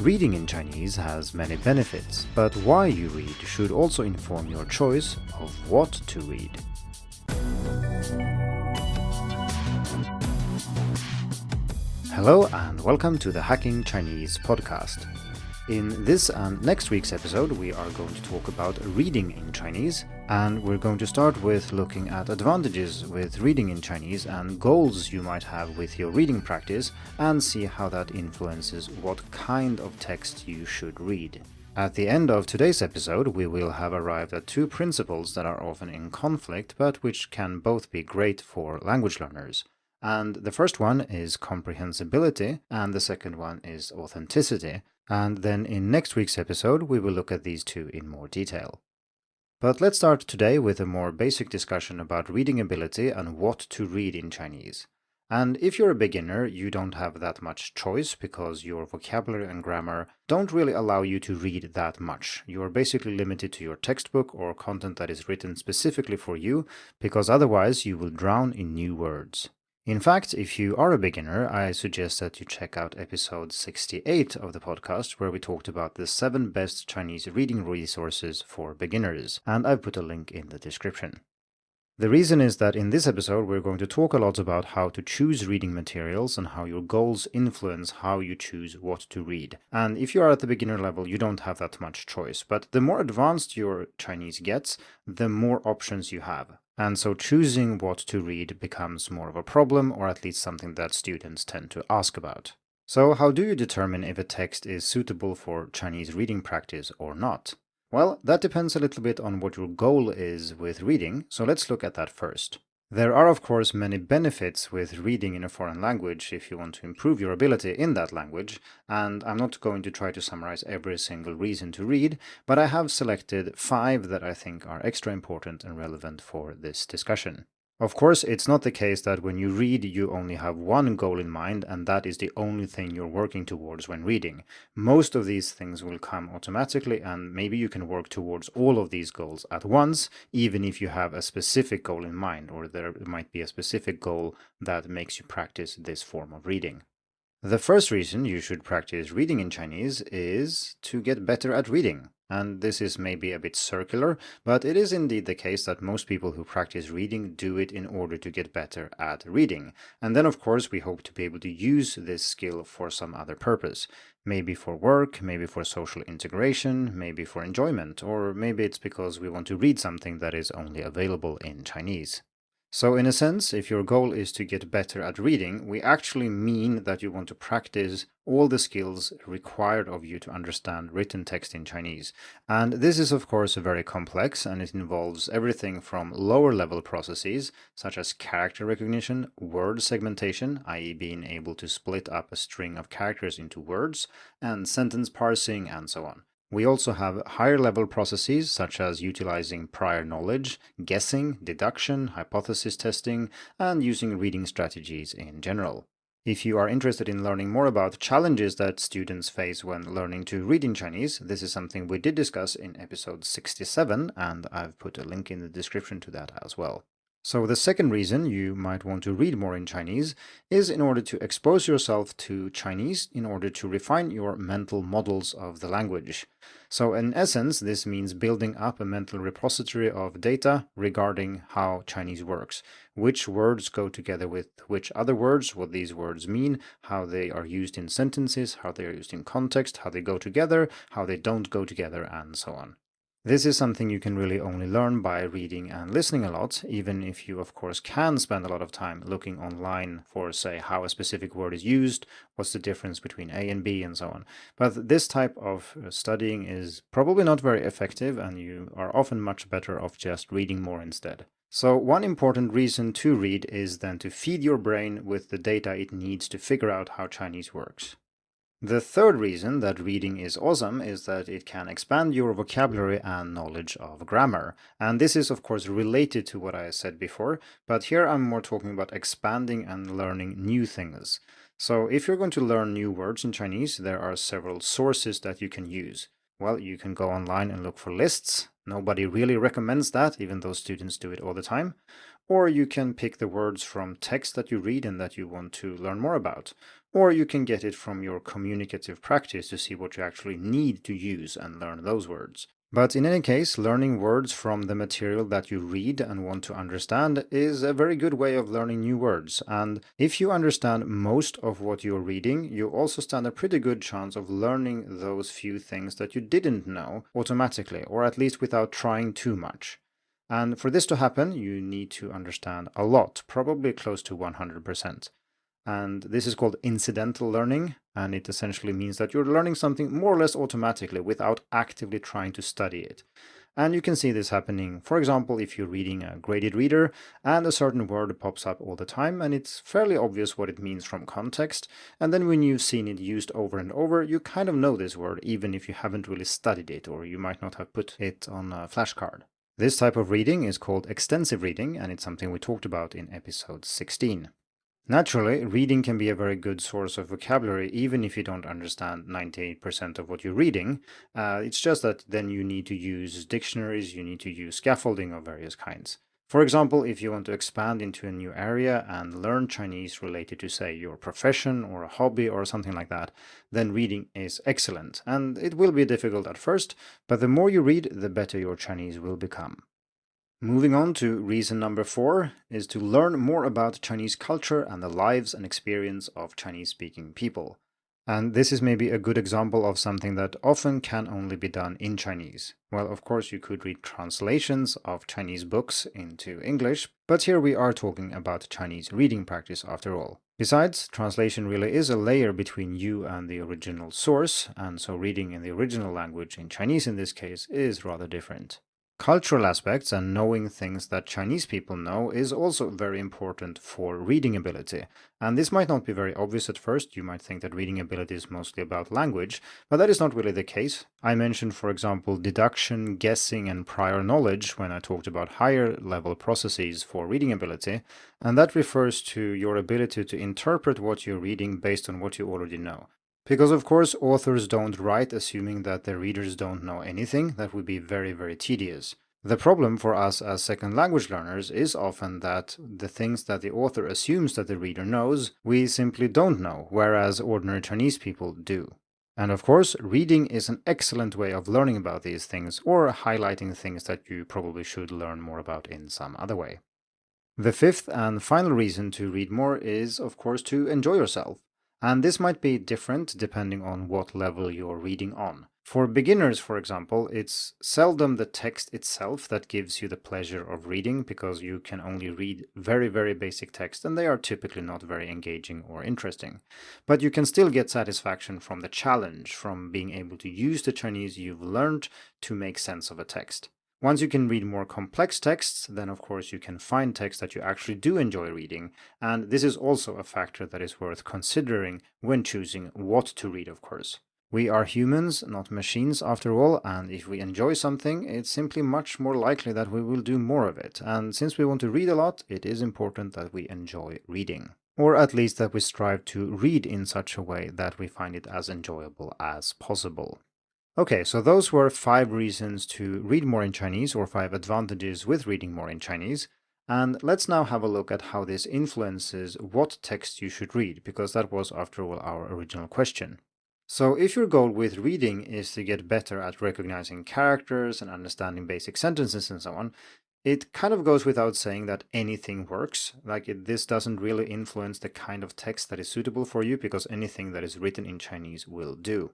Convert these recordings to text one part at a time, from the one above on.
Reading in Chinese has many benefits, but why you read should also inform your choice of what to read. Hello and welcome to the Hacking Chinese podcast. In this and next week's episode, we are going to talk about reading in Chinese, and we're going to start with looking at advantages with reading in Chinese and goals you might have with your reading practice, and see how that influences what kind of text you should read. At the end of today's episode, we will have arrived at two principles that are often in conflict, but which can both be great for language learners. And the first one is comprehensibility, and the second one is authenticity. And then in next week's episode, we will look at these two in more detail. But let's start today with a more basic discussion about reading ability and what to read in Chinese. And if you're a beginner, you don't have that much choice because your vocabulary and grammar don't really allow you to read that much. You're basically limited to your textbook or content that is written specifically for you, because otherwise you will drown in new words. In fact, if you are a beginner, I suggest that you check out episode 68 of the podcast, where we talked about the 7 best Chinese reading resources for beginners, and I've put a link in the description. The reason is that in this episode we're going to talk a lot about how to choose reading materials and how your goals influence how you choose what to read. And if you are at the beginner level, you don't have that much choice, but the more advanced your Chinese gets, the more options you have. And so choosing what to read becomes more of a problem, or at least something that students tend to ask about. So how do you determine if a text is suitable for Chinese reading practice or not? Well, that depends a little bit on what your goal is with reading, so let's look at that first. There are of course many benefits with reading in a foreign language if you want to improve your ability in that language, and I'm not going to try to summarize every single reason to read, but I have selected 5 that I think are extra important and relevant for this discussion. Of course, it's not the case that when you read you only have one goal in mind and that is the only thing you're working towards when reading. Most of these things will come automatically, and maybe you can work towards all of these goals at once, even if you have a specific goal in mind, or there might be a specific goal that makes you practice this form of reading. The first reason you should practice reading in Chinese is to get better at reading. And this is maybe a bit circular, but it is indeed the case that most people who practice reading do it in order to get better at reading. And then, of course, we hope to be able to use this skill for some other purpose. Maybe for work, maybe for social integration, maybe for enjoyment, or maybe it's because we want to read something that is only available in Chinese. So in a sense, if your goal is to get better at reading, we actually mean that you want to practice all the skills required of you to understand written text in Chinese. And this is of course very complex, and it involves everything from lower level processes, such as character recognition, word segmentation, i.e. being able to split up a string of characters into words, and sentence parsing, and so on. We also have higher level processes such as utilizing prior knowledge, guessing, deduction, hypothesis testing, and using reading strategies in general. If you are interested in learning more about challenges that students face when learning to read in Chinese, this is something we did discuss in episode 67, and I've put a link in the description to that as well. So the second reason you might want to read more in Chinese is in order to expose yourself to Chinese in order to refine your mental models of the language. So in essence, this means building up a mental repository of data regarding how Chinese works, which words go together with which other words, what these words mean, how they are used in sentences, how they are used in context, how they go together, how they don't go together, and so on. This is something you can really only learn by reading and listening a lot, even if you of course can spend a lot of time looking online for, say, how a specific word is used, what's the difference between A and B, and so on. But this type of studying is probably not very effective, and you are often much better off just reading more instead. So one important reason to read is then to feed your brain with the data it needs to figure out how Chinese works. The third reason that reading is awesome is that it can expand your vocabulary and knowledge of grammar. And this is of course related to what I said before, but here I'm more talking about expanding and learning new things. So if you're going to learn new words in Chinese, there are several sources that you can use. Well, you can go online and look for lists. Nobody really recommends that, even though students do it all the time. or you can pick the words from text that you read and that you want to learn more about, or you can get it from your communicative practice to see what you actually need to use and learn those words. But in any case, learning words from the material that you read and want to understand is a very good way of learning new words. And if you understand most of what you're reading, you also stand a pretty good chance of learning those few things that you didn't know automatically, or at least without trying too much. And for this to happen, you need to understand a lot, probably close to 100%. And this is called incidental learning, and it essentially means that you're learning something more or less automatically without actively trying to study it. And you can see this happening, for example, if you're reading a graded reader and a certain word pops up all the time and it's fairly obvious what it means from context, and then when you've seen it used over and over, you kind of know this word even if you haven't really studied it, or you might not have put it on a flashcard. This type of reading is called extensive reading, and it's something we talked about in episode 16. Naturally, reading can be a very good source of vocabulary even if you don't understand 98% of what you're reading. It's just that then you need to use dictionaries, you need to use scaffolding of various kinds. For example, if you want to expand into a new area and learn Chinese related to, say, your profession or a hobby or something like that, then reading is excellent. And it will be difficult at first, but the more you read, the better your Chinese will become. Moving on to reason number 4 is to learn more about Chinese culture and the lives and experience of Chinese-speaking people. And this is maybe a good example of something that often can only be done in Chinese. Well, of course, you could read translations of Chinese books into English, but here we are talking about Chinese reading practice after all. Besides, translation really is a layer between you and the original source, and so reading in the original language, in Chinese in this case, is rather different. Cultural aspects and knowing things that Chinese people know is also very important for reading ability. And this might not be very obvious at first. You might think that reading ability is mostly about language, but that is not really the case. I mentioned, for example, deduction, guessing, and prior knowledge when I talked about higher level processes for reading ability, and that refers to your ability to interpret what you're reading based on what you already know. Because of course authors don't write assuming that their readers don't know anything. That would be very, very tedious. The problem for us as second language learners is often that the things that the author assumes that the reader knows, we simply don't know, whereas ordinary Chinese people do. And of course, reading is an excellent way of learning about these things, or highlighting things that you probably should learn more about in some other way. The fifth and final reason to read more is, of course, to enjoy yourself. And this might be different depending on what level you're reading on. For beginners, for example, it's seldom the text itself that gives you the pleasure of reading, because you can only read very, very basic text and they are typically not very engaging or interesting. But you can still get satisfaction from the challenge, from being able to use the Chinese you've learned to make sense of a text. Once you can read more complex texts, then of course you can find texts that you actually do enjoy reading, and this is also a factor that is worth considering when choosing what to read, of course. We are humans, not machines after all, and if we enjoy something, it's simply much more likely that we will do more of it, and since we want to read a lot, it is important that we enjoy reading. Or at least that we strive to read in such a way that we find it as enjoyable as possible. Okay, so those were 5 reasons to read more in Chinese, or 5 advantages with reading more in Chinese. And let's now have a look at how this influences what text you should read, because that was, after all, our original question. So if your goal with reading is to get better at recognizing characters and understanding basic sentences and so on, it kind of goes without saying that anything works. This doesn't really influence the kind of text that is suitable for you, because anything that is written in Chinese will do.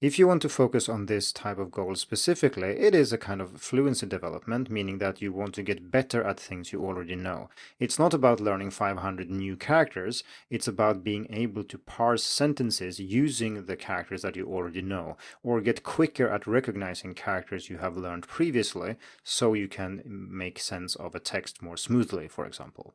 If you want to focus on this type of goal specifically, it is a kind of fluency development, meaning that you want to get better at things you already know. It's not about learning 500 new characters, it's about being able to parse sentences using the characters that you already know, or get quicker at recognizing characters you have learned previously, so you can make sense of a text more smoothly, for example.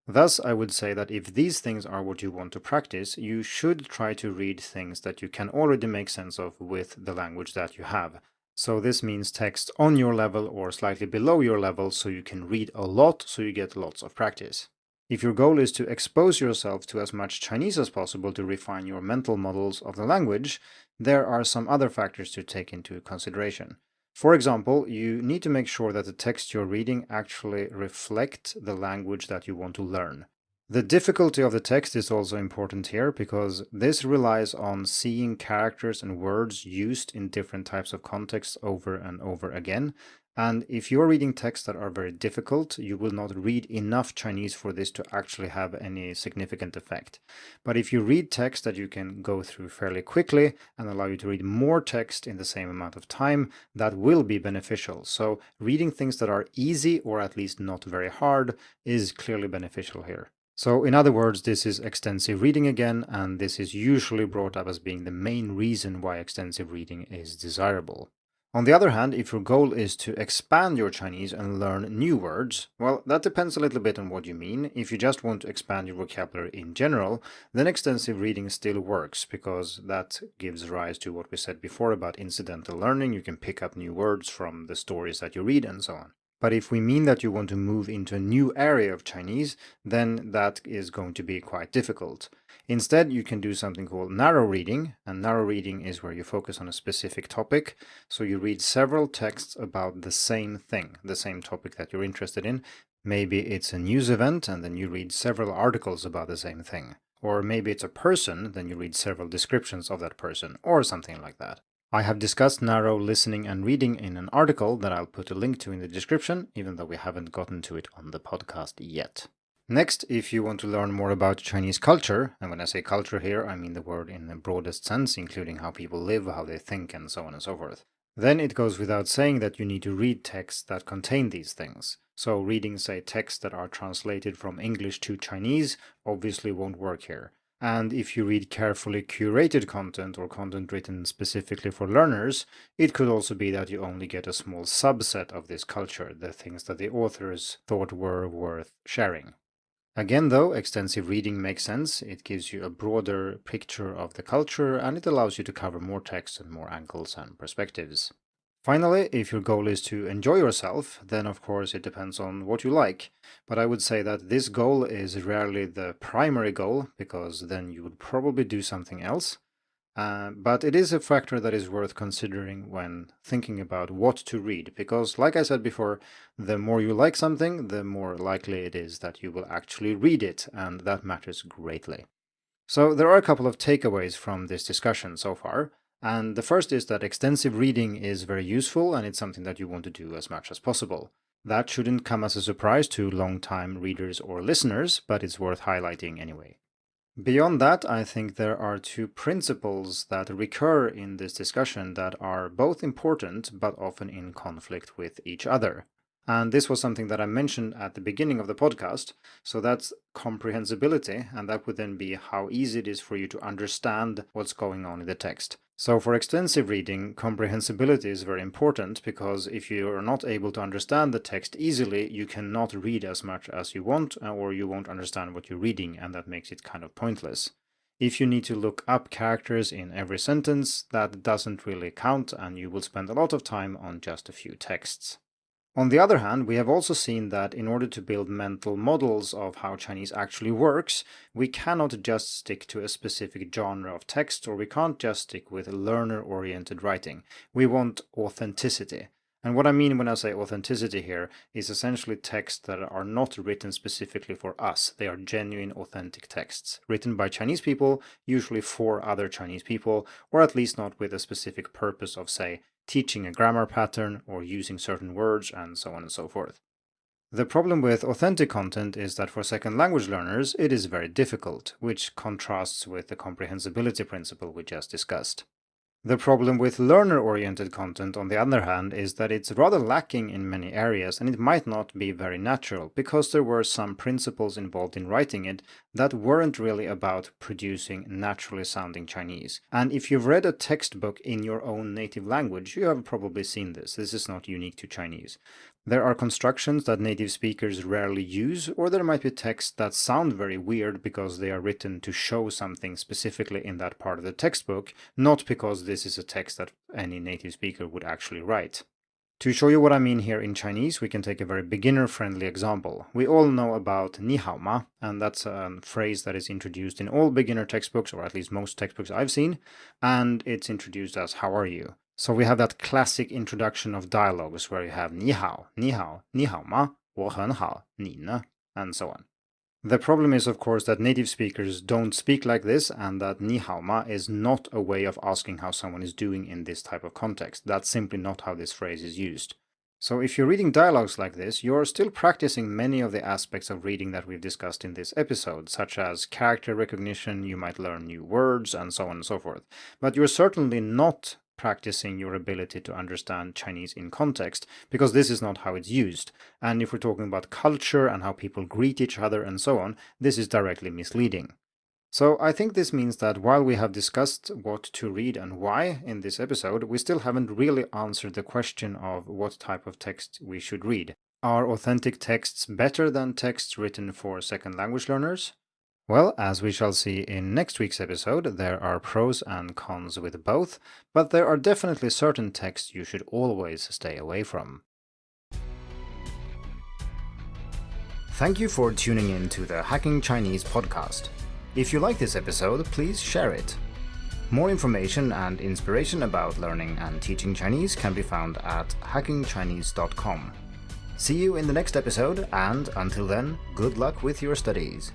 Thus, I would say that if these things are what you want to practice, you should try to read things that you can already make sense of with the language that you have. So this means text on your level or slightly below your level, so you can read a lot, so you get lots of practice. If your goal is to expose yourself to as much Chinese as possible to refine your mental models of the language, there are some other factors to take into consideration. For example, you need to make sure that the text you're reading actually reflect the language that you want to learn. The difficulty of the text is also important here because this relies on seeing characters and words used in different types of contexts over and over again. And if you're reading texts that are very difficult, you will not read enough Chinese for this to actually have any significant effect. But if you read text that you can go through fairly quickly and allow you to read more text in the same amount of time, that will be beneficial. So reading things that are easy or at least not very hard is clearly beneficial here. So in other words, this is extensive reading again, and this is usually brought up as being the main reason why extensive reading is desirable. On the other hand, if your goal is to expand your Chinese and learn new words, well, that depends a little bit on what you mean. If you just want to expand your vocabulary in general, then extensive reading still works because that gives rise to what we said before about incidental learning. You can pick up new words from the stories that you read and so on. But if we mean that you want to move into a new area of Chinese, then that is going to be quite difficult. Instead, you can do something called narrow reading, and narrow reading is where you focus on a specific topic. So you read several texts about the same thing, the same topic that you're interested in. Maybe it's a news event, and then you read several articles about the same thing. Or maybe it's a person, then you read several descriptions of that person, or something like that. I have discussed narrow listening and reading in an article that I'll put a link to in the description, even though we haven't gotten to it on the podcast yet. Next, if you want to learn more about Chinese culture, and when I say culture here, I mean the word in the broadest sense, including how people live, how they think, and so on and so forth, then it goes without saying that you need to read texts that contain these things. So reading, say, texts that are translated from English to Chinese obviously won't work here. And if you read carefully curated content or content written specifically for learners, it could also be that you only get a small subset of this culture, the things that the authors thought were worth sharing. Again, though, extensive reading makes sense. It gives you a broader picture of the culture and it allows you to cover more text and more angles and perspectives. Finally, if your goal is to enjoy yourself, then of course it depends on what you like. But I would say that this goal is rarely the primary goal, because then you would probably do something else. But it is a factor that is worth considering when thinking about what to read, because like I said before, the more you like something, the more likely it is that you will actually read it, and that matters greatly. So there are a couple of takeaways from this discussion so far. And the first is that extensive reading is very useful and it's something that you want to do as much as possible. That shouldn't come as a surprise to long-time readers or listeners, but it's worth highlighting anyway. Beyond that, I think there are two principles that recur in this discussion that are both important but often in conflict with each other. And this was something that I mentioned at the beginning of the podcast. So that's comprehensibility, and that would then be how easy it is for you to understand what's going on in the text. So for extensive reading, comprehensibility is very important because if you are not able to understand the text easily, you cannot read as much as you want, or you won't understand what you're reading, and that makes it kind of pointless. If you need to look up characters in every sentence, that doesn't really count, and you will spend a lot of time on just a few texts. On the other hand, we have also seen that in order to build mental models of how Chinese actually works, we cannot just stick to a specific genre of text, or we can't just stick with learner-oriented writing. We want authenticity. And what I mean when I say authenticity here is essentially texts that are not written specifically for us. They are genuine, authentic texts, written by Chinese people, usually for other Chinese people, or at least not with a specific purpose of, say, teaching a grammar pattern or using certain words and so on and so forth. The problem with authentic content is that for second language learners it is very difficult, which contrasts with the comprehensibility principle we just discussed. The problem with learner-oriented content, on the other hand, is that it's rather lacking in many areas and it might not be very natural because there were some principles involved in writing it that weren't really about producing naturally sounding Chinese. And if you've read a textbook in your own native language, you have probably seen this. This is not unique to Chinese. There are constructions that native speakers rarely use, or there might be texts that sound very weird because they are written to show something specifically in that part of the textbook, not because this is a text that any native speaker would actually write. To show you what I mean here in Chinese, we can take a very beginner-friendly example. We all know about "你好吗," and that's a phrase that is introduced in all beginner textbooks, or at least most textbooks I've seen, and it's introduced as "how are you?" So we have that classic introduction of dialogues where you have 你好, 你好, 你好吗, 我很好, 你呢, and so on. The problem is, of course, that native speakers don't speak like this, and that 你好吗 is not a way of asking how someone is doing in this type of context. That's simply not how this phrase is used. So if you're reading dialogues like this, you're still practicing many of the aspects of reading that we've discussed in this episode, such as character recognition, you might learn new words, and so on and so forth. But you're certainly not practicing your ability to understand Chinese in context, because this is not how it's used. And if we're talking about culture and how people greet each other and so on, this is directly misleading. So I think this means that while we have discussed what to read and why in this episode, we still haven't really answered the question of what type of text we should read. Are authentic texts better than texts written for second language learners? Well, as we shall see in next week's episode, there are pros and cons with both, but there are definitely certain texts you should always stay away from. Thank you for tuning in to the Hacking Chinese podcast. If you like this episode, please share it. More information and inspiration about learning and teaching Chinese can be found at hackingchinese.com. See you in the next episode, and until then, good luck with your studies.